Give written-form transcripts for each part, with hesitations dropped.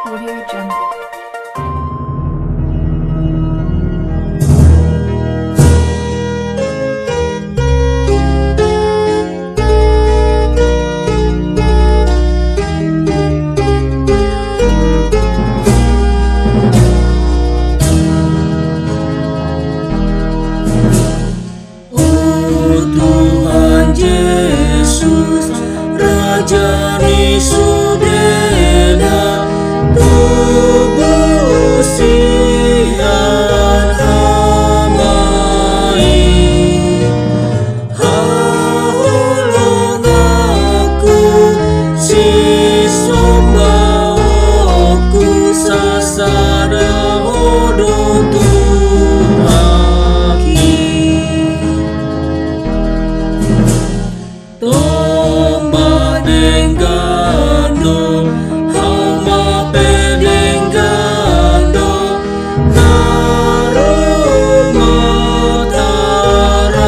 Audio Jungle. Tuhan Yesus, Raja ni sudena, tubuh sian hamai, haulung aku si sombaku sasada hodo Tuhaki. Tomba denggando, hauma pedenggando, naruma taratai.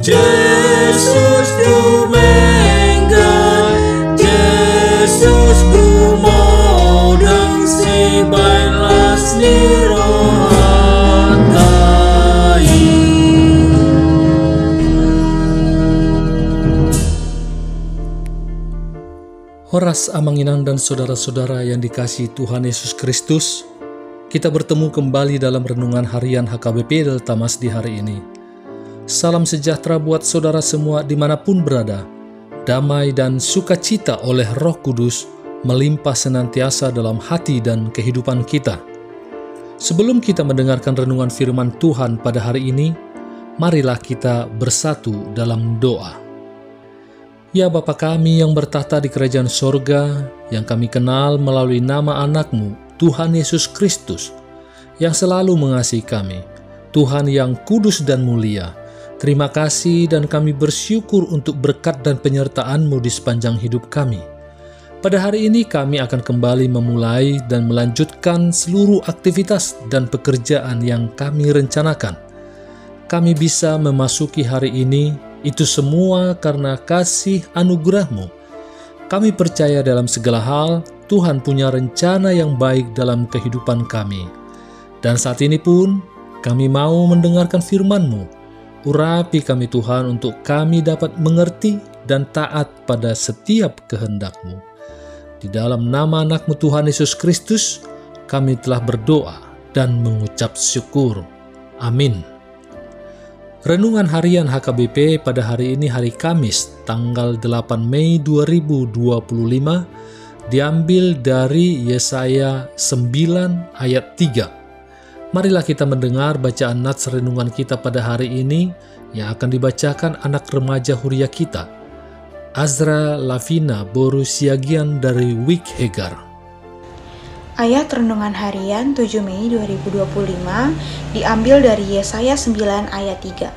Jesus dumenggan, Jesus kumodang si bailas ni rohatai. Horas Amanginang dan saudara-saudara yang dikasihi Tuhan Yesus Kristus, kita bertemu kembali dalam renungan harian HKBP Delta Mas di hari ini. Salam sejahtera buat saudara semua dimanapun berada. Damai dan sukacita oleh Roh Kudus melimpah senantiasa dalam hati dan kehidupan kita. Sebelum kita mendengarkan renungan firman Tuhan pada hari ini, marilah kita bersatu dalam doa. Ya Bapa kami yang bertahta di kerajaan sorga, yang kami kenal melalui nama anak-Mu, Tuhan Yesus Kristus, yang selalu mengasihi kami, Tuhan yang kudus dan mulia. Terima kasih dan kami bersyukur untuk berkat dan penyertaan-Mu di sepanjang hidup kami. Pada hari ini kami akan kembali memulai dan melanjutkan seluruh aktivitas dan pekerjaan yang kami rencanakan. Kami bisa memasuki hari ini, itu semua karena kasih anugerah-Mu. Kami percaya dalam segala hal, Tuhan punya rencana yang baik dalam kehidupan kami. Dan saat ini pun, kami mau mendengarkan firman-Mu. Urapi kami Tuhan untuk kami dapat mengerti dan taat pada setiap kehendak-Mu. Di dalam nama anak-Mu Tuhan Yesus Kristus, kami telah berdoa dan mengucap syukur. Amin. Renungan harian HKBP pada hari ini hari Kamis, tanggal 8 Mei 2025, diambil dari Yesaya 9 ayat 3. Marilah kita mendengar bacaan nats renungan kita pada hari ini yang akan dibacakan anak remaja huria kita, Azra Lavina Boru Siagian dari Wik Hegar. Ayat renungan harian 7 Mei 2025 diambil dari Yesaya 9 ayat 3.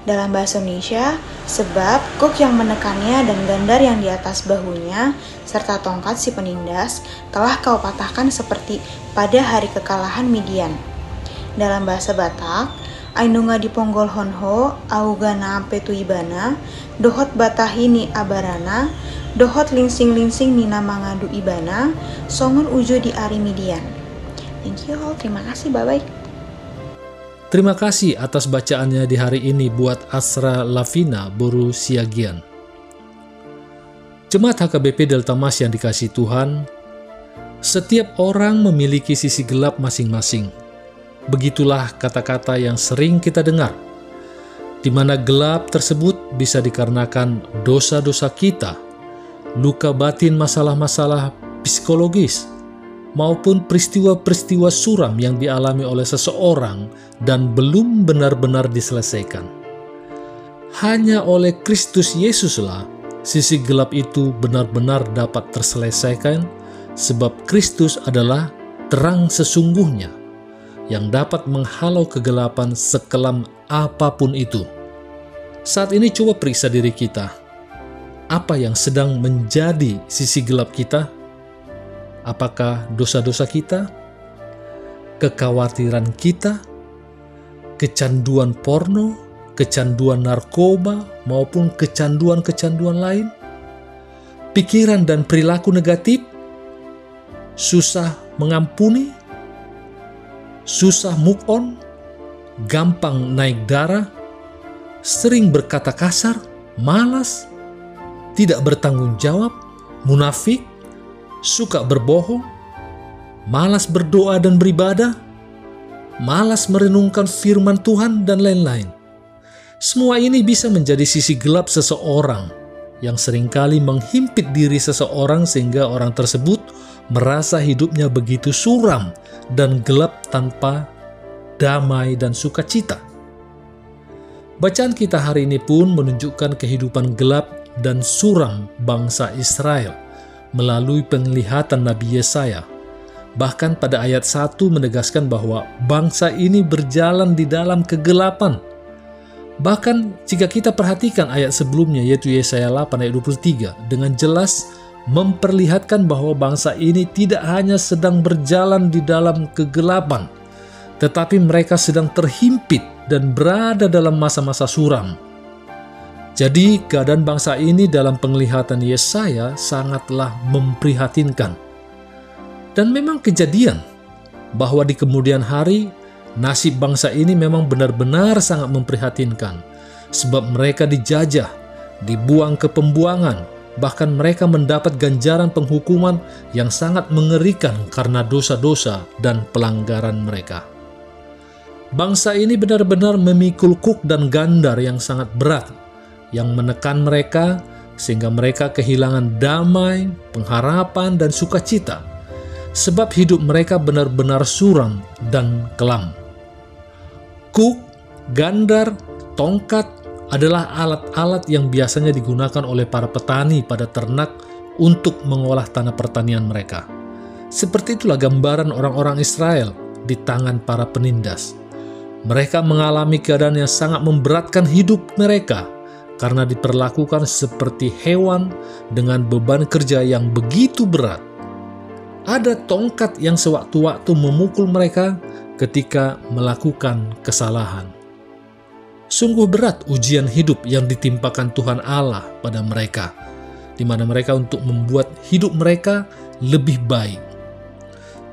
Dalam bahasa Indonesia, sebab kuk yang menekannya dan gandar yang di atas bahunya, serta tongkat si penindas, telah kau patahkan seperti pada hari kekalahan Midian. Dalam bahasa Batak, Aindunga diponggol honho, augana petuibana, dohot batahini abarana, dohot lingsing-lingsing nina mangadu ibana, songon ujo di ari Midian. Thank you all, terima kasih, bye-bye. Terima kasih atas bacaannya di hari ini buat Azra Lavina Boru Siagian. Jemaat HKBP Delta Mas yang dikasihi Tuhan, setiap orang memiliki sisi gelap masing-masing. Begitulah kata-kata yang sering kita dengar, di mana gelap tersebut bisa dikarenakan dosa-dosa kita, luka batin, masalah-masalah psikologis, maupun peristiwa-peristiwa suram yang dialami oleh seseorang dan belum benar-benar diselesaikan. Hanya oleh Kristus Yesuslah sisi gelap itu benar-benar dapat terselesaikan, sebab Kristus adalah terang sesungguhnya yang dapat menghalau kegelapan sekelam apapun itu. Saat ini coba periksa diri kita. Apa yang sedang menjadi sisi gelap kita? Apakah dosa-dosa kita, kekhawatiran kita, kecanduan porno, kecanduan narkoba, maupun kecanduan-kecanduan lain? pikiran dan perilaku negatif, susah mengampuni, susah move on, gampang naik darah, sering berkata kasar, malas, tidak bertanggung jawab, munafik, suka berbohong, malas berdoa dan beribadah, malas merenungkan firman Tuhan, dan lain-lain. Semua ini bisa menjadi sisi gelap seseorang yang seringkali menghimpit diri seseorang sehingga orang tersebut merasa hidupnya begitu suram dan gelap tanpa damai dan sukacita. Bacaan kita hari ini pun menunjukkan kehidupan gelap dan suram bangsa Israel melalui penglihatan Nabi Yesaya. Bahkan pada ayat 1 menegaskan bahwa bangsa ini berjalan di dalam kegelapan. Bahkan jika kita perhatikan ayat sebelumnya, yaitu Yesaya 8 ayat 23, dengan jelas memperlihatkan bahwa bangsa ini tidak hanya sedang berjalan di dalam kegelapan, tetapi mereka sedang terhimpit dan berada dalam masa-masa suram. Jadi keadaan bangsa ini dalam penglihatan Yesaya sangatlah memprihatinkan. Dan memang kejadian bahwa di kemudian hari nasib bangsa ini memang benar-benar sangat memprihatinkan, sebab mereka dijajah, dibuang ke pembuangan, bahkan mereka mendapat ganjaran penghukuman yang sangat mengerikan karena dosa-dosa dan pelanggaran mereka. Bangsa ini benar-benar memikul kuk dan gandar yang sangat berat, yang menekan mereka sehingga mereka kehilangan damai, pengharapan, dan sukacita, sebab hidup mereka benar-benar suram dan kelam. Kuk, gandar, tongkat adalah alat-alat yang biasanya digunakan oleh para petani pada ternak untuk mengolah tanah pertanian mereka. Seperti itulah gambaran orang-orang Israel di tangan para penindas. Mereka mengalami keadaan yang sangat memberatkan hidup mereka karena diperlakukan seperti hewan dengan beban kerja yang begitu berat. Ada tongkat yang sewaktu-waktu memukul mereka ketika melakukan kesalahan. Sungguh berat ujian hidup yang ditimpakan Tuhan Allah pada mereka, di mana mereka untuk membuat hidup mereka lebih baik.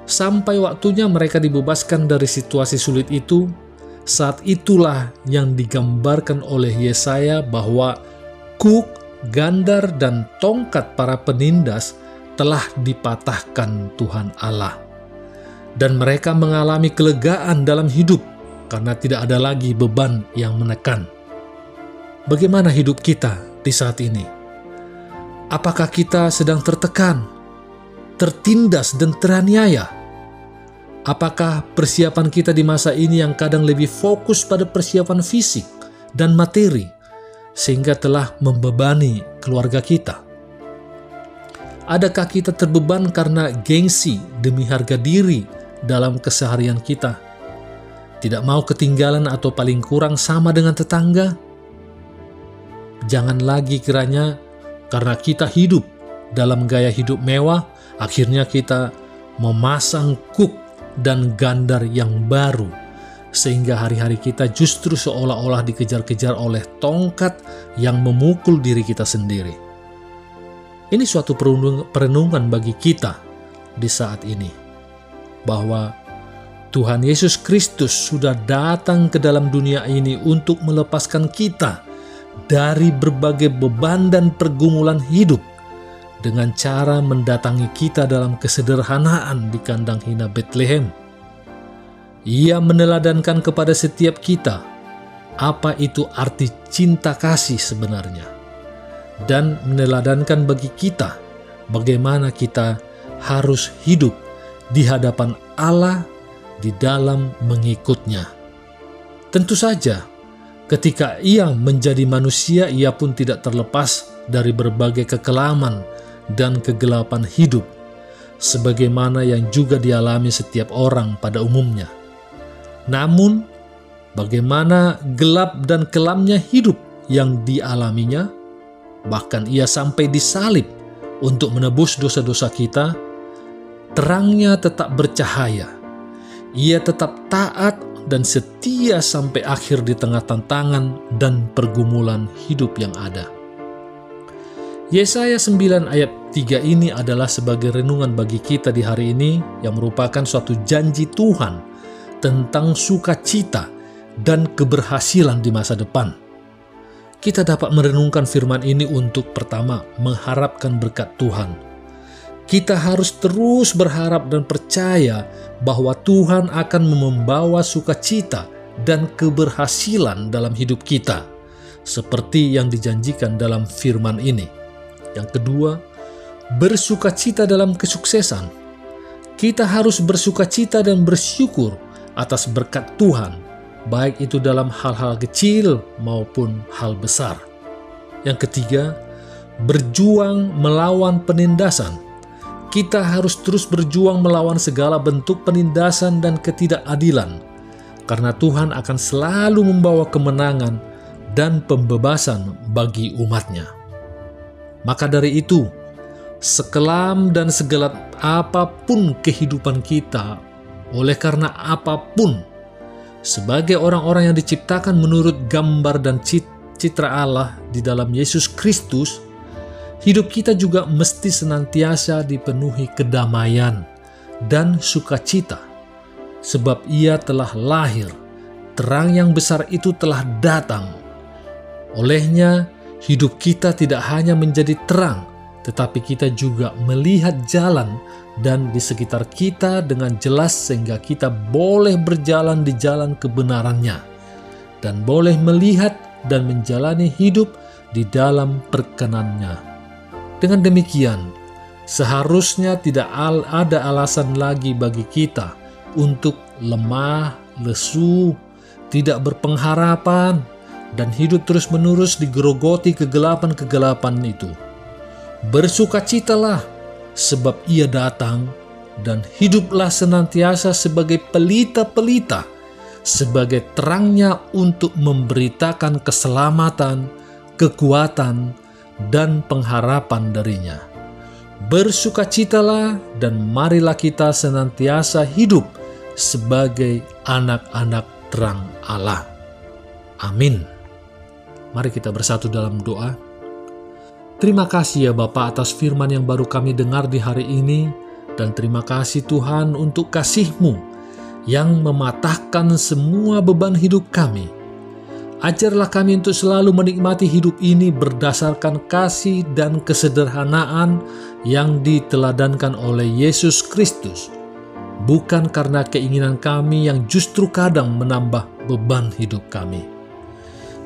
Sampai waktunya mereka dibebaskan dari situasi sulit itu. Saat itulah yang digambarkan oleh Yesaya bahwa kuk, gandar, dan tongkat para penindas telah dipatahkan Tuhan Allah. Dan mereka mengalami kelegaan dalam hidup karena tidak ada lagi beban yang menekan. Bagaimana hidup kita di saat ini? Apakah kita sedang tertekan, tertindas, dan teraniaya? Apakah persiapan kita di masa ini yang kadang lebih fokus pada persiapan fisik dan materi, sehingga telah membebani keluarga kita? Adakah kita terbeban karena gengsi demi harga diri dalam keseharian kita? Tidak mau ketinggalan atau paling kurang sama dengan tetangga? Jangan lagi kiranya karena kita hidup dalam gaya hidup mewah, akhirnya kita memasang kuk dan gandar yang baru, sehingga hari-hari kita justru seolah-olah dikejar-kejar oleh tongkat yang memukul diri kita sendiri. Ini suatu perenungan bagi kita di saat ini, bahwa Tuhan Yesus Kristus sudah datang ke dalam dunia ini untuk melepaskan kita dari berbagai beban dan pergumulan hidup, dengan cara mendatangi kita dalam kesederhanaan di kandang hina Betlehem. Ia meneladankan kepada setiap kita apa itu arti cinta kasih sebenarnya, dan meneladankan bagi kita bagaimana kita harus hidup di hadapan Allah di dalam mengikutnya. Tentu saja, ketika ia menjadi manusia, ia pun tidak terlepas dari berbagai kekelaman dan kegelapan hidup, sebagaimana yang juga dialami setiap orang pada umumnya. Namun, bagaimana gelap dan kelamnya hidup yang dialaminya, bahkan ia sampai disalib untuk menebus dosa-dosa kita, terangnya tetap bercahaya. Ia tetap taat dan setia sampai akhir di tengah tantangan dan pergumulan hidup yang ada. Yesaya 9 ayat 3 ini adalah sebagai renungan bagi kita di hari ini yang merupakan suatu janji Tuhan tentang sukacita dan keberhasilan di masa depan. Kita dapat merenungkan firman ini untuk pertama, mengharapkan berkat Tuhan. Kita harus terus berharap dan percaya bahwa Tuhan akan membawa sukacita dan keberhasilan dalam hidup kita, seperti yang dijanjikan dalam firman ini. Yang kedua, bersukacita dalam kesuksesan. Kita harus bersukacita dan bersyukur atas berkat Tuhan, baik itu dalam hal-hal kecil maupun hal besar. Yang ketiga, berjuang melawan penindasan. Kita harus terus berjuang melawan segala bentuk penindasan dan ketidakadilan, karena Tuhan akan selalu membawa kemenangan dan pembebasan bagi umat-Nya. Maka dari itu, sekelam dan segelap apapun kehidupan kita, oleh karena apapun, sebagai orang-orang yang diciptakan menurut gambar dan citra Allah di dalam Yesus Kristus, hidup kita juga mesti senantiasa dipenuhi kedamaian dan sukacita, sebab Ia telah lahir, terang yang besar itu telah datang. Olehnya, hidup kita tidak hanya menjadi terang, tetapi kita juga melihat jalan dan di sekitar kita dengan jelas sehingga kita boleh berjalan di jalan kebenarannya dan boleh melihat dan menjalani hidup di dalam perkenannya. Dengan demikian, seharusnya tidak ada alasan lagi bagi kita untuk lemah, lesu, tidak berpengharapan, dan hidup terus-menerus digerogoti kegelapan-kegelapan itu. Bersukacitalah, sebab Ia datang, dan hiduplah senantiasa sebagai pelita-pelita, sebagai terangnya untuk memberitakan keselamatan, kekuatan, dan pengharapan darinya. Bersukacitalah dan marilah kita senantiasa hidup sebagai anak-anak terang Allah. Amin. Mari kita bersatu dalam doa. Terima kasih ya Bapa atas firman yang baru kami dengar di hari ini, dan terima kasih Tuhan untuk kasih-Mu yang mematahkan semua beban hidup kami. Ajarlah kami untuk selalu menikmati hidup ini berdasarkan kasih dan kesederhanaan yang diteladankan oleh Yesus Kristus, bukan karena keinginan kami yang justru kadang menambah beban hidup kami.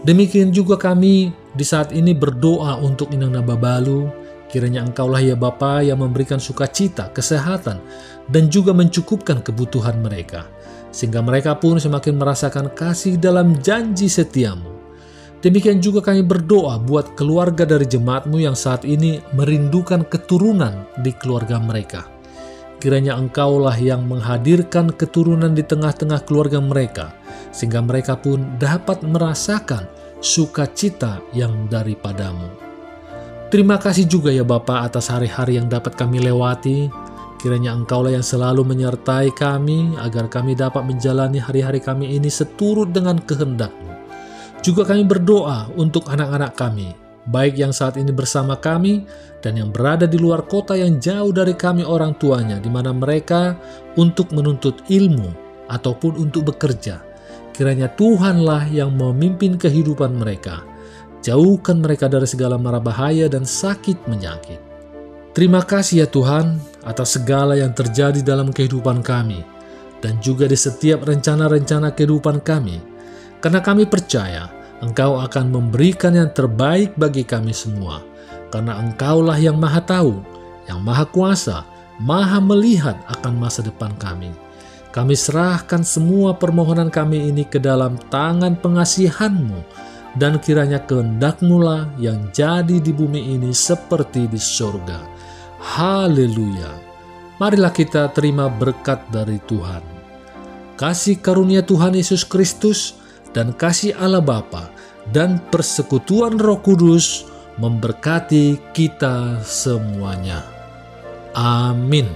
Demikian juga kami di saat ini berdoa untuk Inang Nababalu, kiranya Engkaulah ya Bapa yang memberikan sukacita, kesehatan, dan juga mencukupkan kebutuhan mereka, sehingga mereka pun semakin merasakan kasih dalam janji setia-Mu. Demikian juga kami berdoa buat keluarga dari jemaat-Mu yang saat ini merindukan keturunan di keluarga mereka. Kiranya Engkaulah yang menghadirkan keturunan di tengah-tengah keluarga mereka, sehingga mereka pun dapat merasakan sukacita yang daripada-Mu. Terima kasih juga ya Bapa atas hari-hari yang dapat kami lewati. Kiranya Engkaulah yang selalu menyertai kami, agar kami dapat menjalani hari-hari kami ini seturut dengan kehendak-Mu. Juga kami berdoa untuk anak-anak kami, baik yang saat ini bersama kami, dan yang berada di luar kota yang jauh dari kami orang tuanya, di mana mereka untuk menuntut ilmu ataupun untuk bekerja. Kiranya Tuhanlah yang memimpin kehidupan mereka. Jauhkan mereka dari segala mara bahaya dan sakit menyakit. Terima kasih ya Tuhan atas segala yang terjadi dalam kehidupan kami, dan juga di setiap rencana-rencana kehidupan kami, karena kami percaya Engkau akan memberikan yang terbaik bagi kami semua, karena Engkaulah yang Maha Tahu, yang Maha Kuasa, Maha Melihat akan masa depan kami. Kami serahkan semua permohonan kami ini ke dalam tangan pengasihan-Mu, dan kiranya kehendak-Mu lah yang jadi di bumi ini seperti di surga. Haleluya. Marilah kita terima berkat dari Tuhan. Kasih karunia Tuhan Yesus Kristus dan kasih Allah Bapa dan persekutuan Roh Kudus memberkati kita semuanya. Amin.